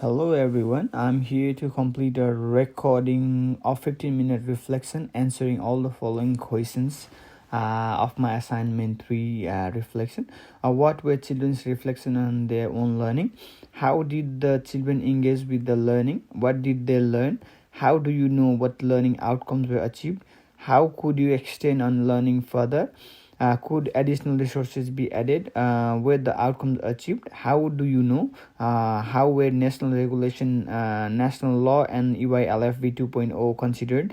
Hello everyone, I'm here to complete a recording of 15-minute reflection answering all the following questions of my assignment 3 reflection. What were children's reflection on their own learning? How did the children engage with the learning? What did they learn? How do you know what learning outcomes were achieved? How could you extend on learning further? Could additional resources be added? Were the outcomes achieved? How do you know? How were national regulation, national law, and EYLFV 2.0 considered?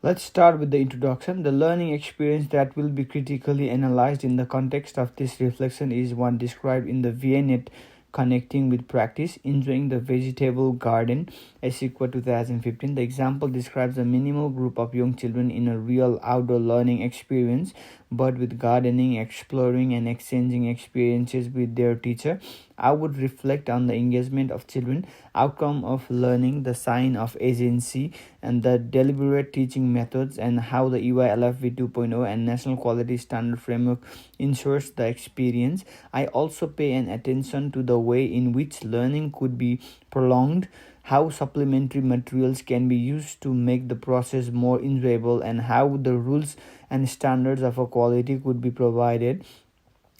Let's start with the introduction. The learning experience that will be critically analyzed in the context of this reflection is one described in the VNet connecting with practice, enjoying the vegetable garden, Esequa 2015. The example describes a minimal group of young children in a real outdoor learning experience, but with gardening, exploring, and exchanging experiences with their teacher. I would reflect on the engagement of children, outcome of learning, the sign of agency, and the deliberate teaching methods, and how the EYLFV 2.0 and National Quality Standard Framework ensures the experience. I also pay an attention to the way in which learning could be prolonged, how supplementary materials can be used to make the process more enjoyable, and how the rules and standards of a quality could be provided.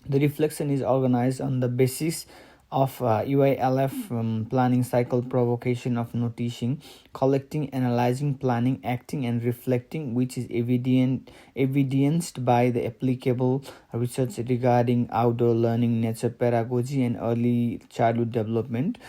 The reflection is organized on the basis of UILF planning cycle provocation of noticing, collecting, analyzing, planning, acting, and reflecting, which is evidenced by the applicable research regarding outdoor learning, nature pedagogy, and early childhood development.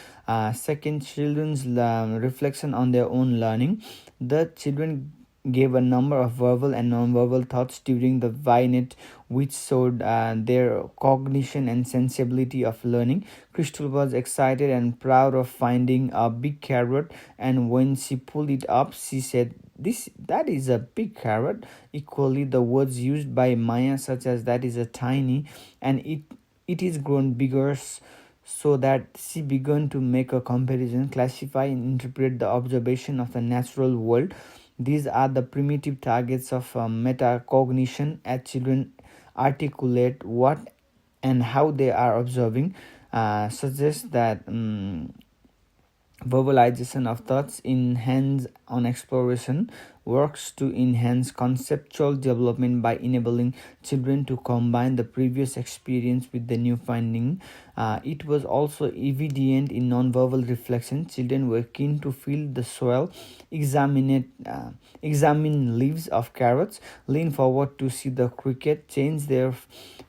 Second, children's reflection on their own learning. The children gave a number of verbal and non-verbal thoughts during the vignette, which showed their cognition and sensibility of learning. Crystal was excited and proud of finding a big carrot, and when she pulled it up, she said, that is a big carrot." Equally, the words used by Maya, such as "that is a tiny" and it is grown bigger, so that she began to make a comparison, classify, and interpret the observation of the natural world. These are the primitive targets of metacognition as children articulate what and how they are observing, suggests that verbalization of thoughts in hands-on exploration works to enhance conceptual development by enabling children to combine the previous experience with the new finding. It was also evident in nonverbal reflection. Children were keen to feel the soil, examine leaves of carrots, lean forward to see the cricket, change their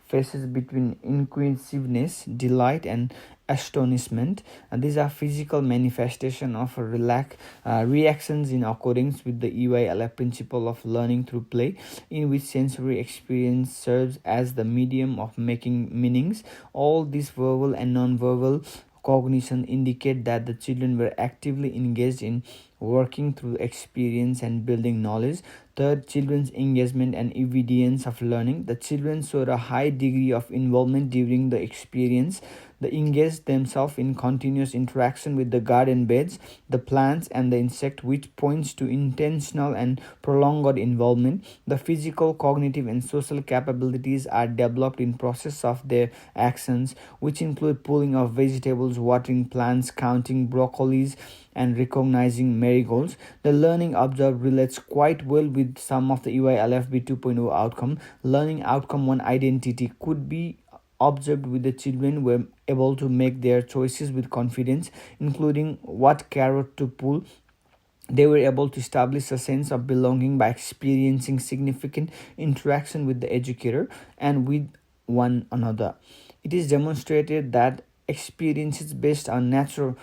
faces between inquisitiveness, delight, and astonishment. And these are physical manifestation of reactions in accordance with the EYLF principle of learning through play, in which sensory experience serves as the medium of making meanings. All these verbal and non-verbal cognition indicate that the children were actively engaged in working through experience and building knowledge. Third, children's engagement and evidence of learning. The children showed a high degree of involvement during the experience. They engaged themselves in continuous interaction with the garden beds, the plants, and the insect, which points to intentional and prolonged involvement. The physical, cognitive, and social capabilities are developed in process of their actions, which include pulling of vegetables, watering plants, counting broccolis, and recognizing marigolds. The learning observed relates quite well with some of the EYLFB 2.0 outcome. Learning outcome 1 identity could be observed with the children were able to make their choices with confidence, including what carrot to pull. They were able to establish a sense of belonging by experiencing significant interaction with the educator and with one another. It is demonstrated that experiences based on nature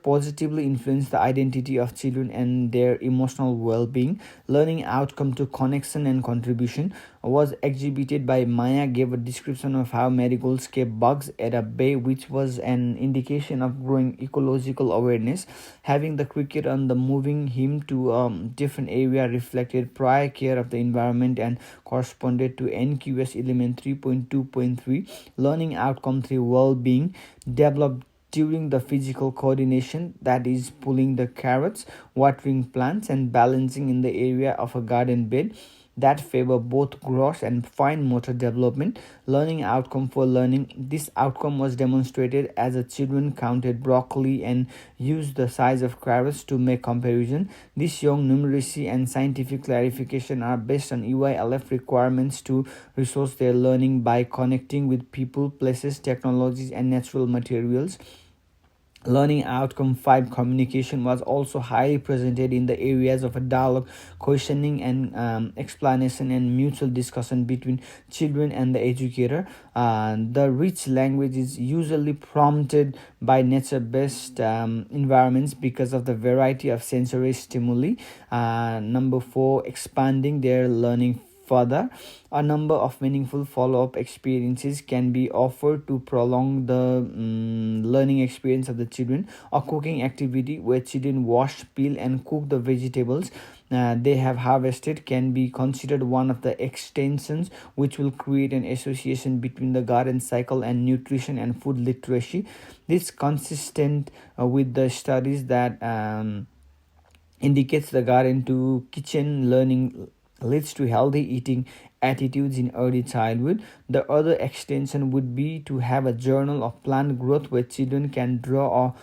positively influence the identity of children and their emotional well-being. Learning outcome to connection and contribution was exhibited by Maya gave a description of how marigolds kept bugs at a bay, which was an indication of growing ecological awareness. Having the cricket on the moving him to a different area reflected prior care of the environment and corresponded to NQS element 3.2.3. Learning outcome 3 well-being developed during the physical coordination, that is pulling the carrots, watering plants, and balancing in the area of a garden bed. that favor both gross and fine motor development. Learning outcome for learning. This outcome was demonstrated as the children counted broccoli and used the size of carrots to make comparison. This young numeracy and scientific clarification are based on EYLF requirements to resource their learning by connecting with people, places, technologies, and natural materials. Learning outcome 5 communication was also highly presented in the areas of a dialogue, questioning, and explanation and mutual discussion between children and the educator. The rich language is usually prompted by nature-based environments because of the variety of sensory stimuli. Number 4, expanding their learning further. A number of meaningful follow-up experiences can be offered to prolong the learning experience of the children. A cooking activity where children wash, peel, and cook the vegetables they have harvested can be considered one of the extensions which will create an association between the garden cycle and nutrition and food literacy. This consistent with the studies that indicates the garden to kitchen learning leads to healthy eating attitudes in early childhood. The other extension would be to have a journal of plant growth where children can draw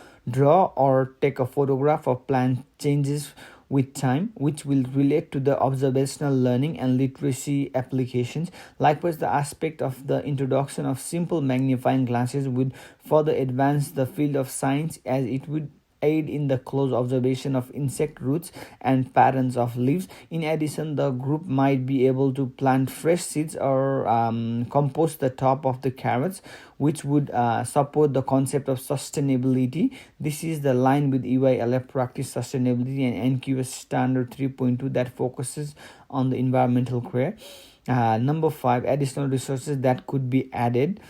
or take a photograph of plant changes with time, which will relate to the observational learning and literacy applications. Likewise, the aspect of the introduction of simple magnifying glasses would further advance the field of science, as it would aid in the close observation of insect roots and patterns of leaves. In addition, the group might be able to plant fresh seeds or compost the top of the carrots, which would support the concept of sustainability. This is the line with EYLF practice sustainability and NQS standard 3.2 that focuses on the environmental care. Number 5, additional resources that could be added.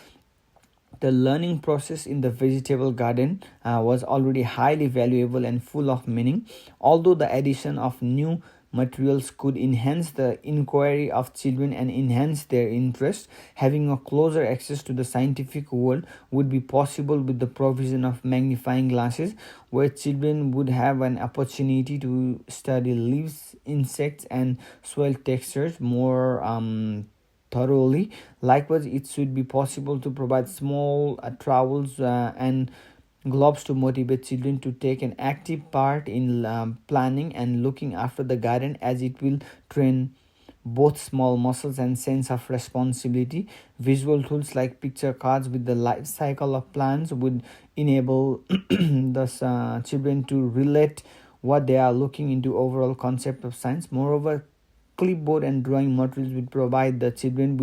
The learning process in the vegetable garden was already highly valuable and full of meaning. Although the addition of new materials could enhance the inquiry of children and enhance their interest, having a closer access to the scientific world would be possible with the provision of magnifying glasses, where children would have an opportunity to study leaves, insects, and soil textures more thoroughly. Likewise, it should be possible to provide small trowels and gloves to motivate children to take an active part in planning and looking after the garden, as it will train both small muscles and sense of responsibility. Visual tools like picture cards with the life cycle of plants would enable the children to relate what they are looking into overall concept of science. Moreover, clipboard and drawing materials would provide the children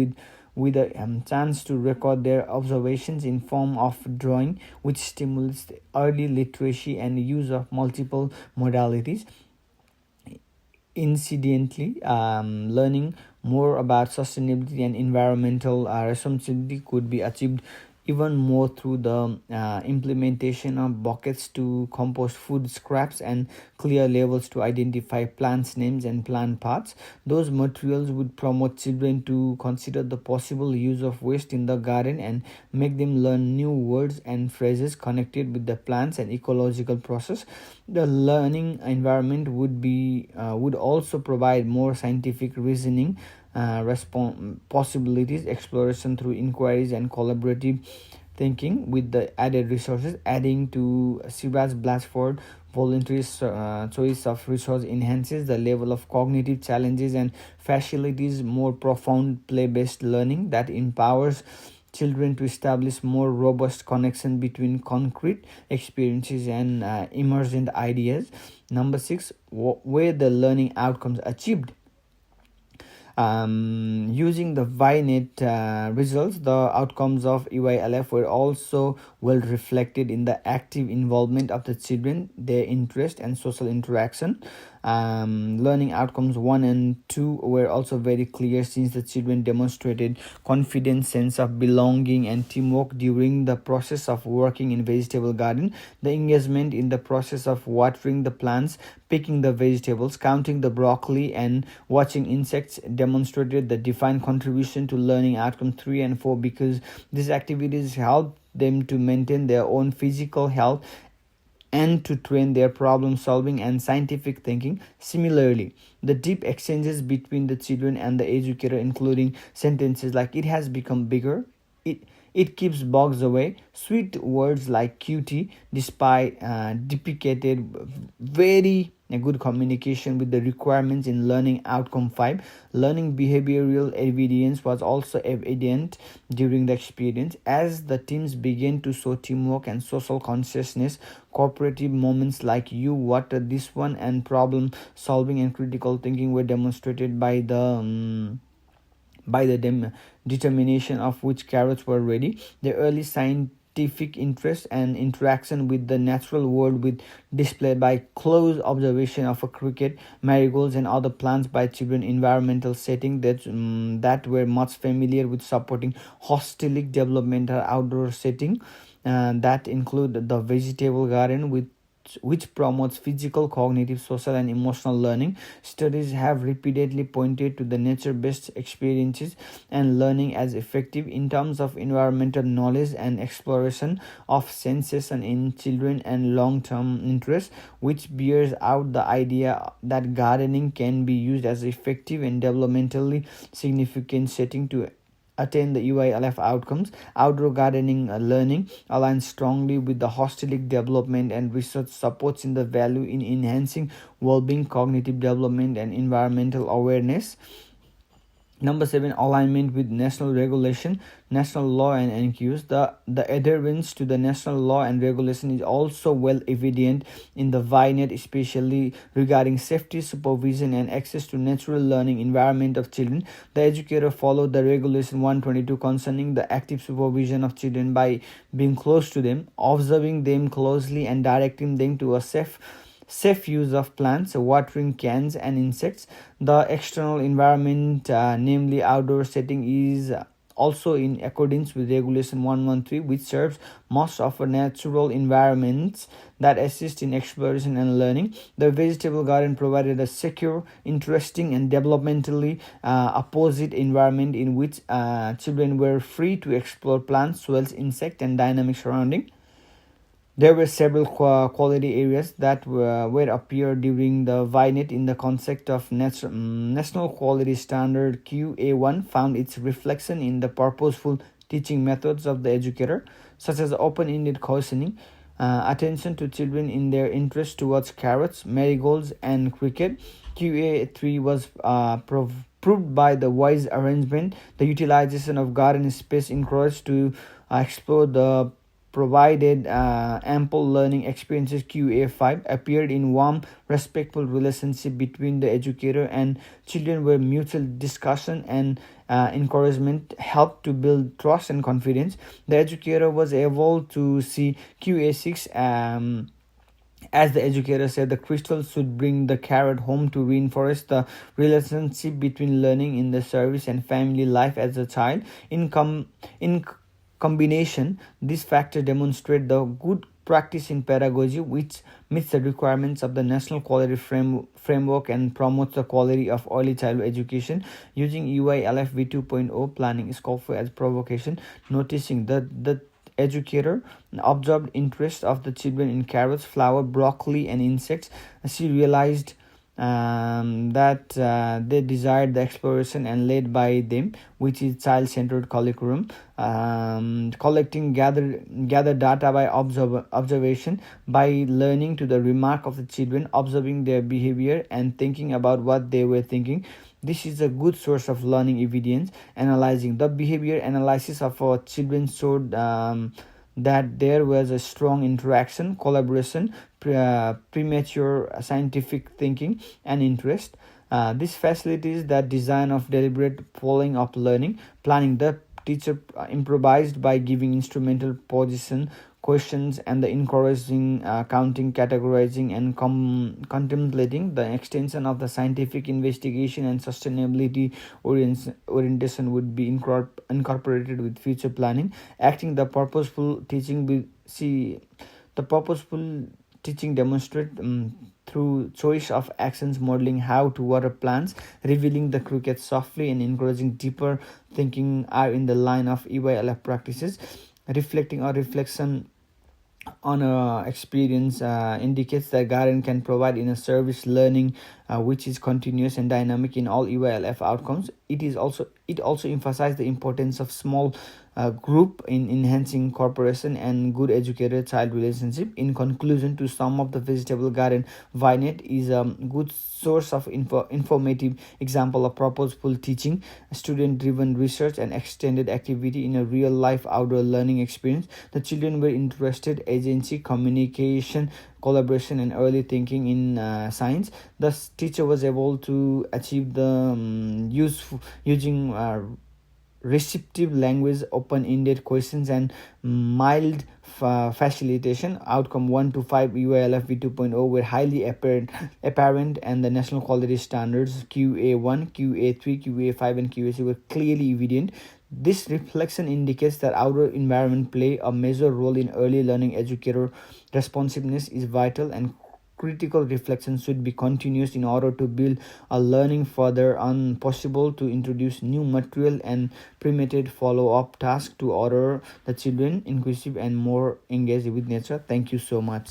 with a chance to record their observations in form of drawing, which stimulates the early literacy and use of multiple modalities. Incidentally, learning more about sustainability and environmental responsibility could be achieved even more through the implementation of buckets to compost food scraps and clear labels to identify plants names and plant parts. Those materials would promote children to consider the possible use of waste in the garden and make them learn new words and phrases connected with the plants and ecological process. The learning environment would also provide more scientific reasoning possibilities, exploration through inquiries, and collaborative thinking with the added resources. Adding to Siraj Blatchford voluntary choice of resource enhances the level of cognitive challenges and facilitates more profound play-based learning that empowers children to establish more robust connection between concrete experiences and emergent ideas. Number 6, where the learning outcomes achieved. Using the ViNet results, the outcomes of EYLF were also well reflected in the active involvement of the children, their interest, and social interaction. Learning outcomes 1 and 2 were also very clear, since the children demonstrated confidence, sense of belonging, and teamwork during the process of working in vegetable garden. The engagement in the process of watering the plants, picking the vegetables, counting the broccoli, and watching insects demonstrated the defined contribution to learning outcome 3 and 4, because these activities help them to maintain their own physical health and to train their problem solving and scientific thinking. Similarly, the deep exchanges between the children and the educator, including sentences like "it has become bigger," it it keeps bugs away, sweet words like cutie, despite depicted very good communication with the requirements in learning outcome 5. Learning behavioral evidence was also evident during the experience as the teams began to show teamwork and social consciousness. Cooperative moments like "you water this one" and problem solving and critical thinking were demonstrated by the determination of which carrots were ready. The early scientific interest and interaction with the natural world with displayed by close observation of a cricket, marigolds and other plants by children. Environmental setting that were much familiar with supporting holistic developmental outdoor setting that include the vegetable garden with which promotes physical, cognitive, social, and emotional learning. Studies have repeatedly pointed to the nature based experiences and learning as effective in terms of environmental knowledge and exploration of sensation in children and long term interest, which bears out the idea that gardening can be used as effective and developmentally significant setting to attain the UILF outcomes. Outdoor gardening learning aligns strongly with the holistic development and research supports in the value in enhancing well-being, cognitive development, and environmental awareness. Number 7, alignment with national regulation, national law and NQs. The adherence to the national law and regulation is also well evident in the VINET, especially regarding safety, supervision, and access to natural learning environment of children. The educator followed the regulation 122 concerning the active supervision of children by being close to them, observing them closely, and directing them to a safe use of plants, watering cans, and insects. The external environment, namely outdoor setting, is also in accordance with Regulation 113, which serves most of our natural environments that assist in exploration and learning. The vegetable garden provided a secure, interesting, and developmentally opposite environment in which children were free to explore plants, soils, insects, and dynamic surroundings. There were several quality areas that were appeared during the VINET in the concept of National Quality Standard QA1 found its reflection in the purposeful teaching methods of the educator, such as open-ended questioning, attention to children in their interest towards carrots, marigolds, and cricket. QA3 was proved by the wise arrangement, the utilization of garden space encouraged to explore the provided ample learning experiences. QA5 appeared in warm, respectful relationship between the educator and children where mutual discussion and encouragement helped to build trust and confidence. The educator was able to see QA6 as the educator said, the crystal should bring the carrot home to reinforce the relationship between learning in the service and family life as a child. In combination, these factors demonstrate the good practice in pedagogy which meets the requirements of the national quality framework and promotes the quality of early childhood education. Using UILF v2.0 planning is called for as provocation, noticing the educator observed interest of the children in carrots, flower, broccoli, and insects. She realized that they desired the exploration and led by them, which is child-centered curriculum. Collecting gather data by observation, by learning to the remark of the children, observing their behavior and thinking about what they were thinking. This is a good source of learning evidence. Analyzing the behavior analysis of our children showed that there was a strong interaction, collaboration, premature scientific thinking, and interest. This facilitates the design of deliberate following up learning. Planning, the teacher improvised by giving instrumental position questions and the encouraging counting, categorizing, and contemplating. The extension of the scientific investigation and sustainability orientation would be incorporated with future planning. Acting, the purposeful teaching the purposeful teaching demonstrate through choice of actions, modeling how to water plants, revealing the cricket softly, and encouraging deeper thinking are in the line of EYLF practices. Reflecting or reflection on experience indicates that garden can provide in a service learning which is continuous and dynamic in all UILF outcomes. It also emphasizes the importance of small group in enhancing cooperation and good educated child relationship. In conclusion, to sum up, the vegetable garden vignette is a good source of informative example of purposeful teaching, student driven research, and extended activity in a real life outdoor learning experience. The children were interested, agency, communication, collaboration, and early thinking in science. Thus, teacher was able to achieve the using receptive language, open-ended questions, and mild facilitation. Outcome 1 to 5 UILFV 2.0 were highly apparent, and the national quality standards QA1, QA3, QA5, and QA6 were clearly evident. This reflection indicates that outdoor environment play a major role in early learning. Educator responsiveness is vital, and critical reflection should be continuous in order to build a learning further on. Possible to introduce new material and premeditate follow-up tasks to order the children inclusive and more engaged with nature. Thank you so much.